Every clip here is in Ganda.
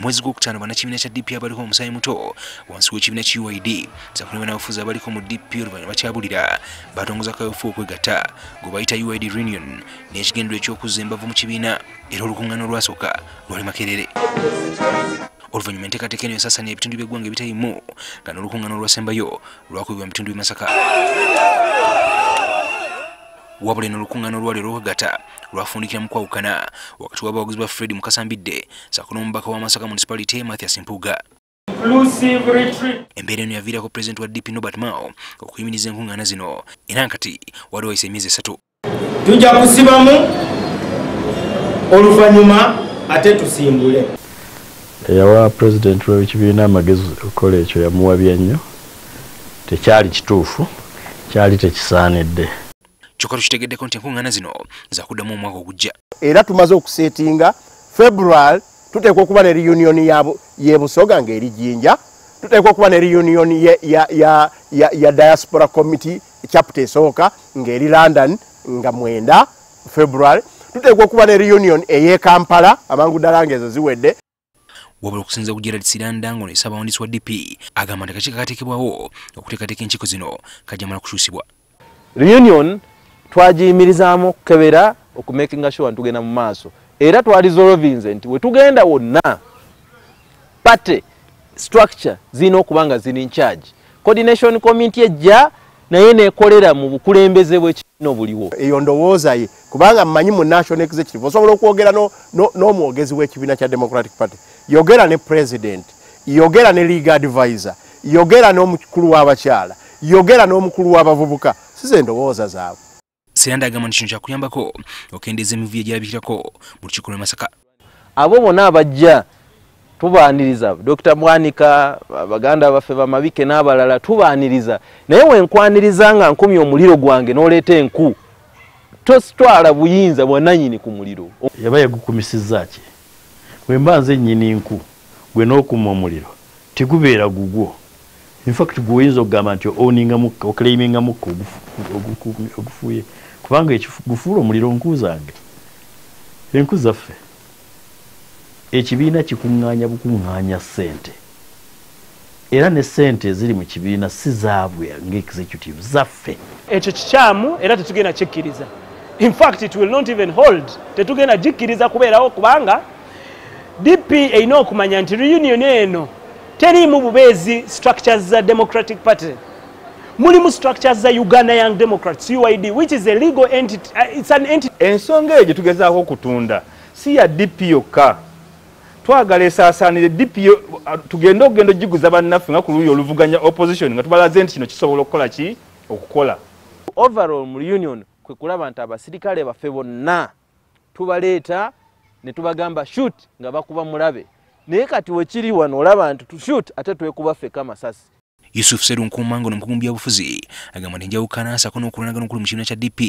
mwezi gw'okutaano bannakibiina kya DP abaliko omusaayi muto wansi w'ekibiina ki UID sakulema n'abafuzi abaliko mu DP oluvannyuma kyabulira batongoza kaweefube okwegatta gwe bayita UID Reunion n'ekigendero eky'okuzza embavu mu kibiina era olukuŋŋaana olwasooka lwali Makerere. Oluvannyuma enteekateeka eno yasaasaanya ebitundu by'eggwanga ebitaliimu nga n'olukuŋŋaana olwasembayo lwakubibwa mu bitundu by'e Masaka. Wabula n'olukuŋŋaana olwali olw'okwegatta lwafundikira mu kwawukana wakati w'abawagizi ba Fred Mukasambidde ssaako n'omubaka wa Masaka Municipality Mathias Mpuuga. Embeera eno yaviirako Pulezidenti wa DP Norbert Mao okuyimiriza enkuŋŋaana zino era nkati wali wayise emyezi 3. Tujja kusibamu oluvannyuma ate tusimbule. Eyawa Pulezidenti w'ekibiina amagezi okukola ekyo yamuwabya nnyo. Tekyali kituufu, kyali tekisaanidde. Kyokka tukitegeddeko nti enkuŋŋaana zino zaakuddamu omwaka ogujja. Era tumaze okusetinga February tuteekwa okuba ne reunion y'e Busoga ng'eri Jinja, tuteekwa okuba ne reunion ya Diaspora Committee chapter esooka ng'eri London nga 9 February, tuteekwa okuba ne reunion ey'e Kampala amangu ddala ng'ezo ziwedde. Wabula okusinza ku Gerald Siranda ng'ono ssaabawandiisi wa DP agamba nti akakiiko akateekebwawo okuteekateeka enkiiko zino kajjamala kukyusibwa. Reunion twagiyimirizaamu okukebera okumakinga sure ntugenda mu maaso era twalisolvinze nti we tugenda wonna party structure zirina okuba nga ziri in charge. Coordination committee ejja naye neekolera mu bukulembeze bw'ekibiina obuliwo. Eyo ndowooza ye kubanga mmanyi mu National Executive osobola okwogera n'omwogezi w'ekibiina kya Democratic Party, yogera ne President, yogera ne Legal Advisor, yogera n'omukulu w'abakyala, yogera n'omukulu w'abavubuka. Size ndowooza zaabwe. Siranda agamba nti kino kyakuyambako okendeeza emivuyo egyalabikirako mu lukiiko lw'e Masaka. Abo bonna abajja tubaaniriza, Dr. Mwanika, baganda baffe bamabike n'abalala tubaaniriza, naye wenkwaniriza nga nkumya omuliro gwange n'oleeta enku tositwala buyinza bwannannyini ku muliro. Yaba yagukumisizza ki? Bwe mba nze nnyini nku gwe n'okuma omuliro tegubeera gugwo. In fact guyinza okugamba nti owninga mukka oclaiminga mukka ogufuye kubanga gufuula omuliro nku zange. Enku zaffe ekibiina kikuŋŋaanya bukuŋŋaanya ssente era ne ssente eziri mu kibiina si zaabwe ng'executive zaffe. Ekyo kikyamu era tetugenda kikkiriza. In fact it will not even hold. Tetugenda gikkiriza kubeerawo kubanga DP erina okumanya nti reunion eno teriimu bubeezi structures za Democratic Party. Mulimu structures za Uganda Young Democrats UID, which is a legal entity. It's an entity. Ensonga eyo tugezaako okutunda si ya DP yokka. Twagala esaasaanire DP tugenda okugenda ogiguza bannaffe nga ku luuyi oluvuganya opposition nga tubalaze nti kino kisobola okukola ki okukola. Overall mu reunion kwe kulaba nti abasirikale baffe bonna tubaleeta ne tubagamba shoot nga bakuba mulabe. Naye kati wekiri wano olaba nti tushoot ate twekuba ffeka amasasi. Yusuf Seru Nkumango n'omukungu mu byabufuzi agamba nti enjawukana ssaako n'okulwanagana okuli mu kibiina kya DP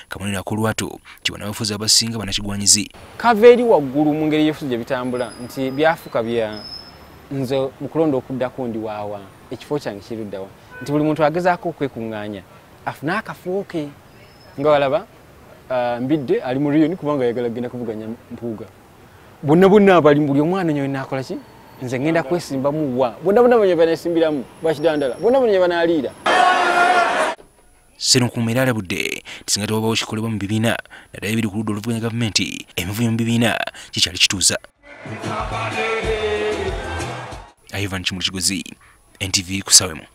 kabonero akolwato kibona abafuzi abasinga bannakigwanyizi. Kava eri waggulu mu ngeri y'ebifuzi gye bitambula nti byafuuka bya nze mu kulonda okuddako ndi waawa ekifo kyange kiruddawa nti buli muntu agezaako okwekuŋŋaanya afune akafo ke nga walaba Mbidde ali mu reunion kubanga yagala kugenda kuvuganya Mpuuga. Bonna abali buli omwana nyo nakola ki nze ngenda kwesimbamu wa bonna banyo banesimbiramu bakidandala bonna banaliira. Seru Nkumango alabudde tisinga tewabawo kikolebwa mu bibiina naddala ebiri ku ludda oluvuganya gavumenti emivuyo mu bibiina kikyali kituuza. Ivan Chimuli Kigozi, NTV Kusawemo.